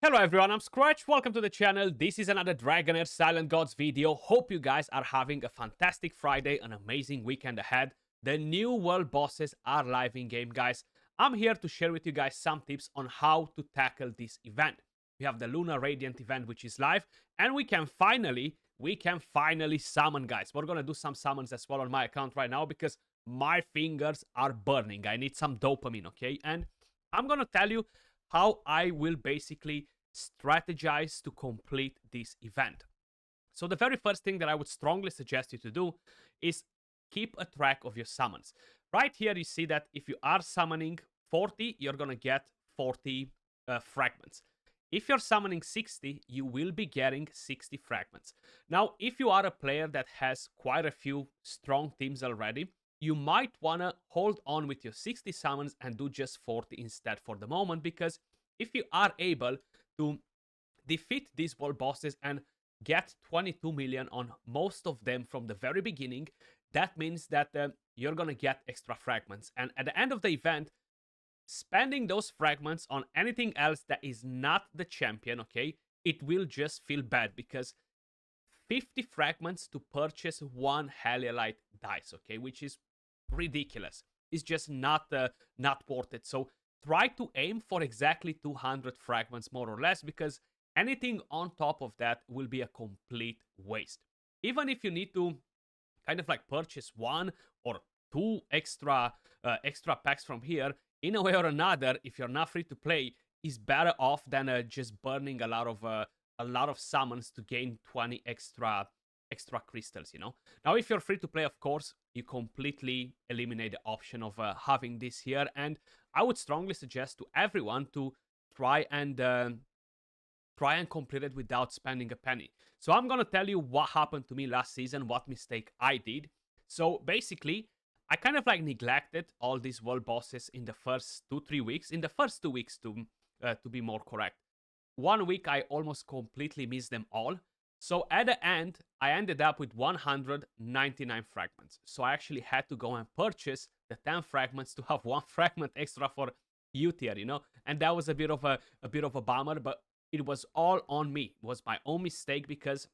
Hello everyone, I'm Skratch, welcome to the channel. This is another Dragonheir Silent Gods video. Hope you guys are having a fantastic Friday, an amazing weekend ahead. The new world bosses are live in game, guys. I'm here to share with you guys some tips on how to tackle this event. We have the Lunar Radiant event which is live, and we can finally summon, guys. We're gonna do some summons as well on my account right now because my fingers are burning. I need some dopamine, okay? And I'm gonna tell you how I will basically strategize to complete this event. So the very first thing that I would strongly suggest you to do is keep a track of your summons. Right here you see that if you are summoning 40, you're gonna get 40 fragments. If you're summoning 60, you will be getting 60 fragments. Now, if you are a player that has quite a few strong teams already, you might want to hold on with your 60 summons and do just 40 instead for the moment, because if you are able to defeat these world bosses and get 22 million on most of them from the very beginning, that means that you're gonna get extra fragments. And at the end of the event, spending those fragments on anything else that is not the champion, okay, it will just feel bad because 50 fragments to purchase one Heliolite dice, okay, which is ridiculous. It's just not worth it. So try to aim for exactly 200 fragments more or less, because anything on top of that will be a complete waste. Even if you need to kind of like purchase one or two extra packs from here, in a way or another, if you're not free to play, is better off than just burning a lot of summons to gain 20 extra crystals, you know. Now, if you're free to play, of course, you completely eliminate the option of having this here, and I would strongly suggest to everyone to try and complete it without spending a penny. So I'm gonna tell you what happened to me last season, what mistake I did. So basically, I kind of like neglected all these world bosses in the first 2-3 weeks. In the first 2 weeks, to be more correct. 1 week I almost completely missed them all. So at the end, I ended up with 199 fragments. So I actually had to go and purchase the 10 fragments to have one fragment extra for U tier, you know? And that was a bit of a bummer, but it was all on me. It was my own mistake because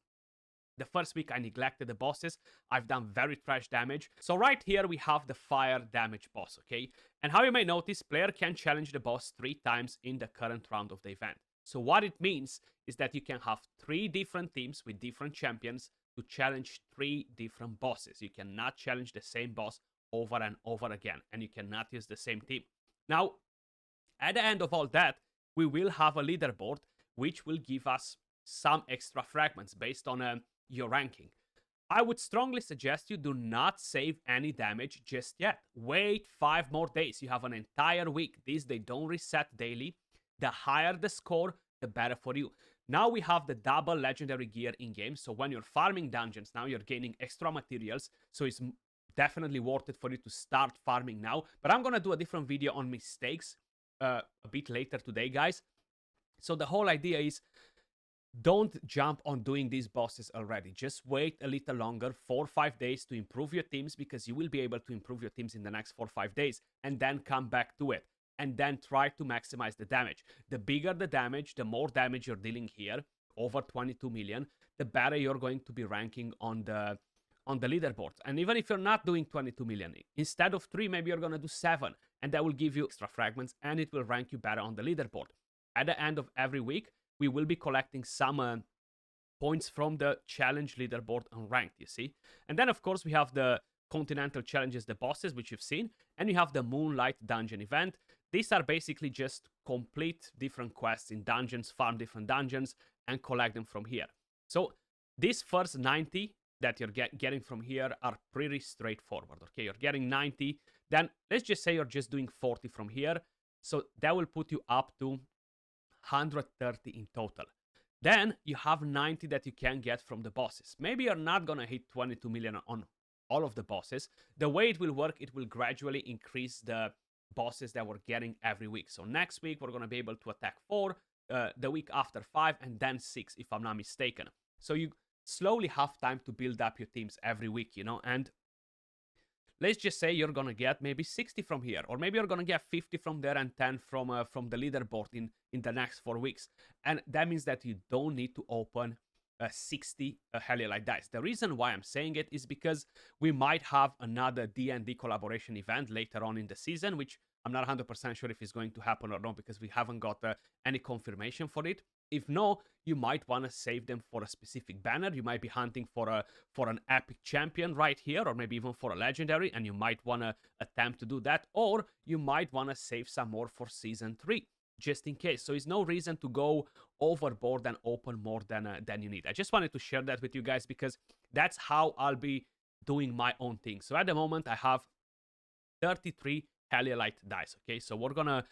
the first week I neglected the bosses. I've done very trash damage. So right here we have the fire damage boss, okay? And how you may notice, player can challenge the boss 3 times in the current round of the event. So what it means is that you can have 3 different teams with different champions to challenge 3 different bosses. You cannot challenge the same boss over and over again, and you cannot use the same team. Now, at the end of all that, we will have a leaderboard which will give us some extra fragments based on your ranking. I would strongly suggest you do not save any damage just yet. Wait 5 more days. You have an entire week. These, they don't reset daily. The higher the score, the better for you. Now we have the double legendary gear in game. So when you're farming dungeons, now you're gaining extra materials. So it's definitely worth it for you to start farming now. But I'm going to do a different video on mistakes a bit later today, guys. So the whole idea is, don't jump on doing these bosses already. Just wait a little longer, 4 or 5 days, to improve your teams, because you will be able to improve your teams in the next 4 or 5 days, and then come back to it. And then try to maximize the damage. The bigger the damage, the more damage you're dealing here, over 22 million, the better you're going to be ranking on the leaderboard. And even if you're not doing 22 million, instead of 3, maybe you're going to do 7, and that will give you extra fragments, and it will rank you better on the leaderboard. At the end of every week, we will be collecting some points from the challenge leaderboard on ranked, you see. And then, of course, we have the continental challenges, the bosses, which you've seen, and you have the Moonlight Dungeon event. These are basically just complete different quests in dungeons, farm different dungeons, and collect them from here. So these first 90 that you're getting from here are pretty straightforward, okay? You're getting 90, then let's just say you're just doing 40 from here. So that will put you up to 130 in total. Then you have 90 that you can get from the bosses. Maybe you're not gonna hit 22 million on all of the bosses. The way it will work, it will gradually increase the bosses that we're getting every week. So next week we're gonna be able to attack 4, the week after 5, and then 6, if I'm not mistaken. So you slowly have time to build up your teams every week, you know. And let's just say you're gonna get maybe 60 from here, or maybe you're gonna get 50 from there and 10 from the leaderboard in the next 4 weeks. And that means that you don't need to open 60 Heliolite dice. The reason why I'm saying it is because we might have another D&D collaboration event later on in the season, which I'm not 100% sure if it's going to happen or not, because we haven't got any confirmation for it. If no, you might want to save them for a specific banner. You might be hunting for an epic champion right here, or maybe even for a legendary, and you might want to attempt to do that. Or you might want to save some more for Season 3, just in case. So it's no reason to go overboard and open more than you need. I just wanted to share that with you guys, because that's how I'll be doing my own thing. So at the moment, I have 33 Heliolite dice, okay? So we're gonna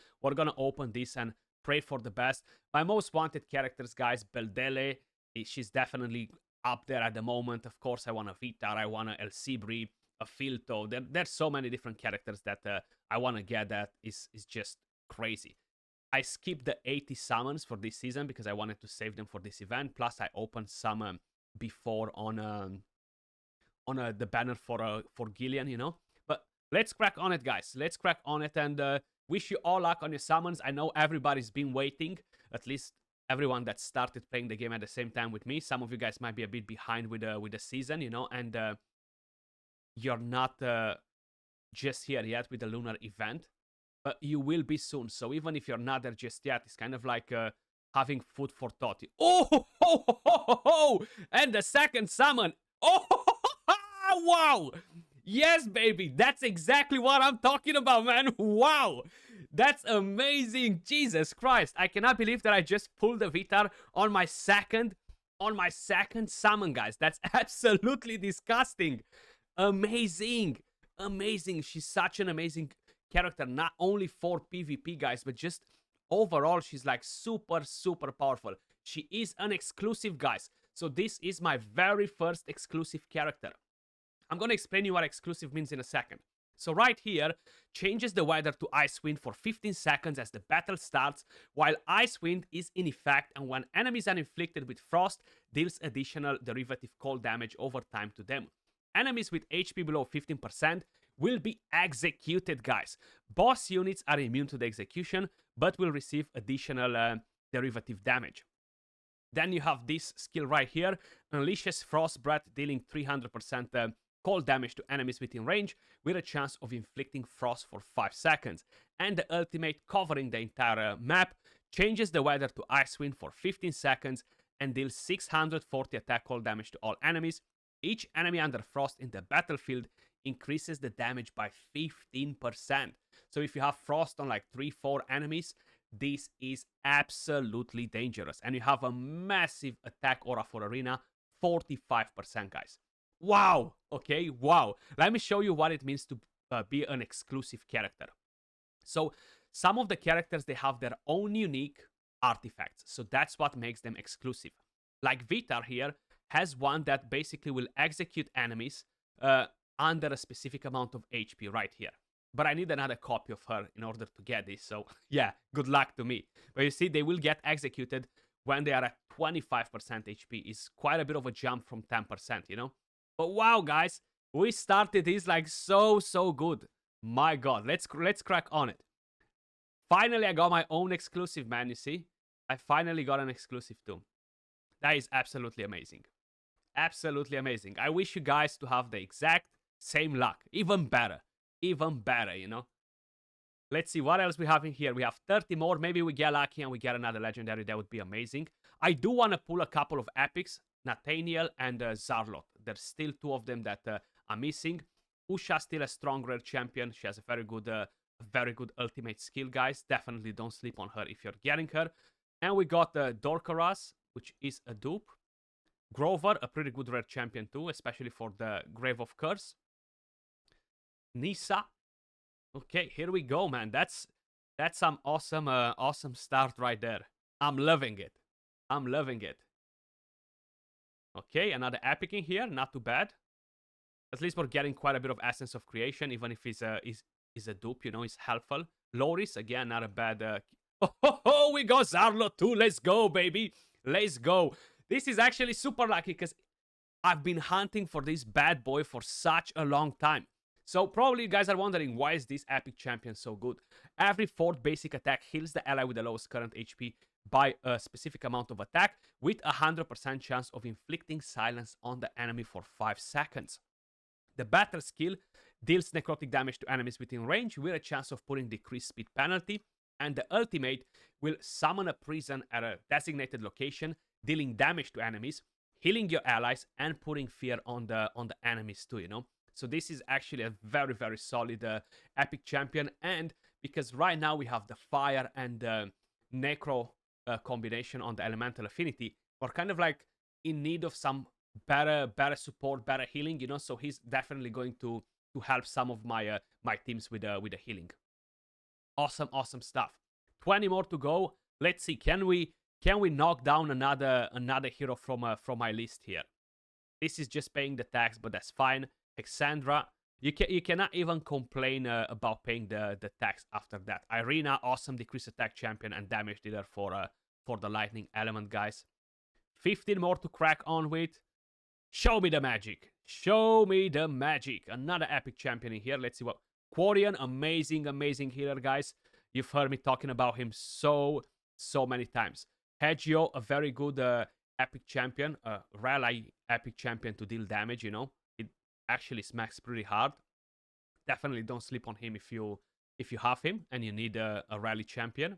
open this and pray for the best. My most wanted characters, guys, Beldele, she's definitely up there at the moment. Of course, I want a Vitar, I want a El Cibri, a Filto. There's so many different characters that I want to get that is just crazy. I skipped the 80 summons for this season because I wanted to save them for this event. Plus, I opened some before on the banner for Gillian, you know. But let's crack on it, guys. Let's crack on it, and wish you all luck on your summons. I know everybody's been waiting, at least everyone that started playing the game at the same time with me. Some of you guys might be a bit behind with the season, you know, and you're not just here yet with the Lunar event. But you will be soon. So even if you're not there just yet, it's kind of like having food for thought. Oh, ho, ho, ho, ho, ho. And the second summon. Oh, ho, ho, ho, wow. Yes, baby. That's exactly what I'm talking about, man. Wow. That's amazing. Jesus Christ. I cannot believe that I just pulled the Vitar on my second summon, guys. That's absolutely disgusting. Amazing. Amazing. She's such an amazing character, not only for PvP, guys, but just overall. She's like super powerful. She is an exclusive, guys, so this is my very first exclusive character. I'm gonna explain you what exclusive means in a second. So right here, changes the weather to Icewind for 15 seconds as the battle starts, while Icewind is in effect, and when enemies are inflicted with frost, deals additional derivative cold damage over time to them. Enemies with HP below 15% will be executed, guys. Boss units are immune to the execution, but will receive additional derivative damage. Then you have this skill right here, unleashes Frost Breath, dealing 300% cold damage to enemies within range, with a chance of inflicting frost for 5 seconds. And the ultimate, covering the entire map, changes the weather to Icewind for 15 seconds, and deals 640 attack cold damage to all enemies. Each enemy under frost in the battlefield increases the damage by 15%. So if you have frost on like 3-4 enemies, this is absolutely dangerous. And you have a massive attack aura for arena, 45%, guys. Wow. Okay, wow. Let me show you what it means to be an exclusive character. So some of the characters, they have their own unique artifacts. So that's what makes them exclusive. Like Vitar here has one that basically will execute enemies under a specific amount of HP right here. But I need another copy of her in order to get this. So yeah, good luck to me. But you see, they will get executed when they are at 25% HP. It's quite a bit of a jump from 10%, you know? But wow, guys, we started this like so good. My God, let's crack on it. Finally, I got my own exclusive, man, you see? I finally got an exclusive too. That is absolutely amazing. Absolutely amazing. I wish you guys to have the exact same luck. Even better. Even better, you know? Let's see what else we have in here. We have 30 more. Maybe we get lucky and we get another legendary. That would be amazing. I do want to pull a couple of epics. Nathaniel and Zarlot. There's still 2 of them that are missing. Usha still a strong rare champion. She has a very good ultimate skill, guys. Definitely don't sleep on her if you're getting her. And we got Dorkaras, which is a dupe. Grover, a pretty good rare champion too, especially for the Grave of Curse. Nissa. Okay, here we go, man. That's some awesome start right there. I'm loving it. I'm loving it. Okay, another epic in here. Not too bad. At least we're getting quite a bit of Essence of Creation, even if he's a dupe, you know, he's helpful. Loris, again, not a bad... Oh, we got Zarlot too. Let's go, baby. Let's go. This is actually super lucky because I've been hunting for this bad boy for such a long time. So probably you guys are wondering, why is this epic champion so good? Every fourth basic attack heals the ally with the lowest current HP by a specific amount of attack, with a 100% chance of inflicting silence on the enemy for 5 seconds. The battle skill deals necrotic damage to enemies within range with a chance of putting decreased speed penalty, and the ultimate will summon a prison at a designated location, dealing damage to enemies, healing your allies, and putting fear on the enemies too, you know? So this is actually a very, very solid epic champion, and because right now we have the fire and the necro combination on the elemental affinity, we're kind of like in need of some better support, better healing, you know. So he's definitely going to help some of my my teams with the healing. Awesome stuff. 20 more to go. Let's see, can we knock down another hero from my list here? This is just paying the tax, but that's fine. Hexandra, you cannot even complain about paying the tax after that. Irina, awesome decrease attack champion and damage dealer for the lightning element, guys. 15 more to crack on with. Show me the magic. Show me the magic. Another epic champion in here. Let's see what... Quarian, amazing healer, guys. You've heard me talking about him so many times. Hegio, a very good epic champion. Rally epic champion to deal damage, you know. It actually smacks pretty hard. Definitely don't sleep on him if you have him and you need a rally champion.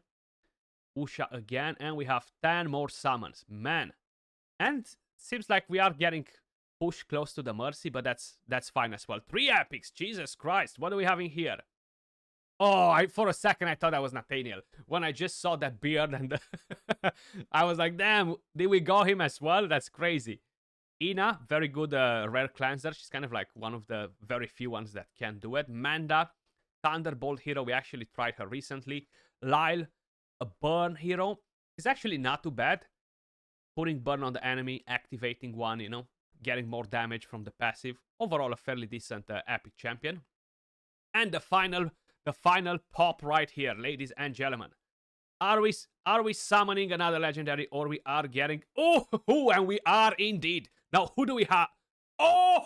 Usha again, and we have 10 more summons. Man. And seems like we are getting pushed close to the mercy, but that's fine as well. 3 epics, Jesus Christ. What are we having here? Oh, for a second I thought that was Nathaniel. When I just saw that beard and I was like, damn, did we go him as well? That's crazy. Ina, very good rare cleanser. She's kind of like one of the very few ones that can do it. Manda, Thunderbolt hero. We actually tried her recently. Lyle, a burn hero. It's actually not too bad. Putting burn on the enemy, activating one, you know, getting more damage from the passive. Overall, a fairly decent epic champion. And the final pop right here, ladies and gentlemen. Are we summoning another legendary, or we are getting... Oh, and we are indeed. Now, who do we have? Oh,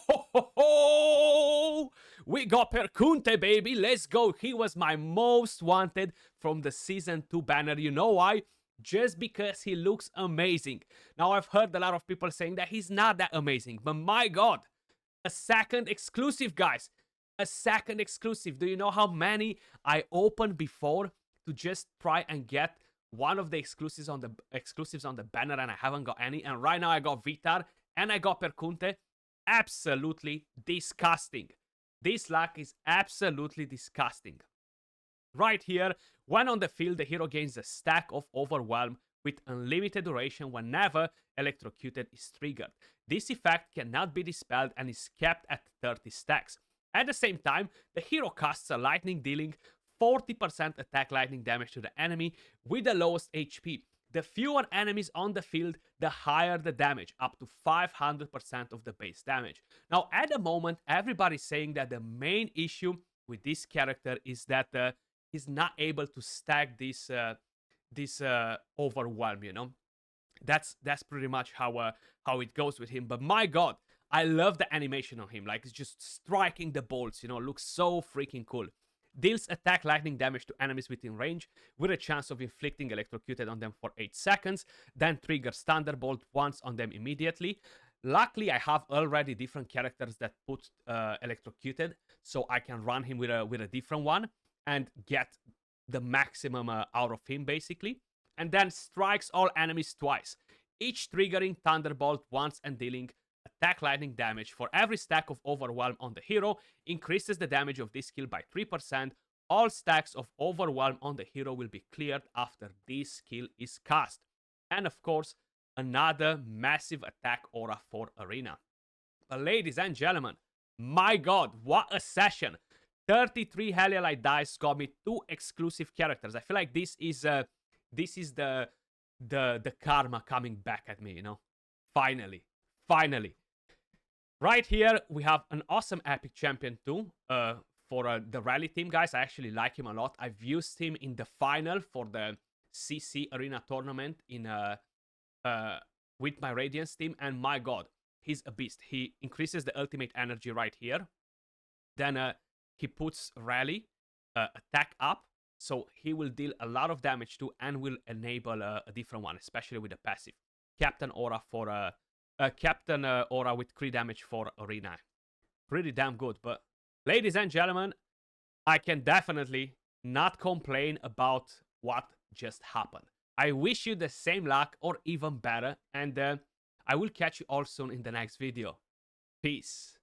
we got Perkunte, baby. Let's go. He was my most wanted from the Season 2 banner. You know why? Just because he looks amazing. Now, I've heard a lot of people saying that he's not that amazing. But my God, a second exclusive, guys. A second exclusive. Do you know how many I opened before to just try and get one of the exclusives on the banner, and I haven't got any? And right now I got Vitar and I got Perkunte. Absolutely disgusting. This luck is absolutely disgusting. Right here, when on the field, the hero gains a stack of Overwhelm with unlimited duration whenever Electrocuted is triggered. This effect cannot be dispelled and is kept at 30 stacks. At the same time, the hero casts a lightning, dealing 40% attack lightning damage to the enemy with the lowest HP. The fewer enemies on the field, the higher the damage, up to 500% of the base damage. Now, at the moment, everybody's saying that the main issue with this character is that he's not able to stack this Overwhelm, you know. That's pretty much how it goes with him. But my God, I love the animation on him. Like, it's just striking the bolts, you know, looks so freaking cool. Deals attack lightning damage to enemies within range with a chance of inflicting electrocuted on them for 8 seconds, then triggers Thunderbolt once on them immediately. Luckily, I have already different characters that put electrocuted, so I can run him with a different one and get the maximum out of him, basically. And then strikes all enemies twice, each triggering Thunderbolt once and dealing attack lightning damage. For every stack of Overwhelm on the hero, increases the damage of this skill by 3%. All stacks of Overwhelm on the hero will be cleared after this skill is cast. And of course, another massive attack aura for Arena. But ladies and gentlemen, my God, what a session. 33 Heliolite dice got me 2 exclusive characters. I feel like this is the karma coming back at me, you know. Finally. Right here, we have an awesome epic champion too, for the rally team, guys. I actually like him a lot. I've used him in the final for the CC Arena tournament with my Radiance team, and my God, he's a beast. He increases the ultimate energy right here. Then he puts Rally attack up, so he will deal a lot of damage too, and will enable a different one, especially with the passive. Captain Aura for Captain Aura with crit damage for Arena. Pretty damn good. But ladies and gentlemen, I can definitely not complain about what just happened. I wish you the same luck or even better, and I will catch you all soon in the next video. Peace.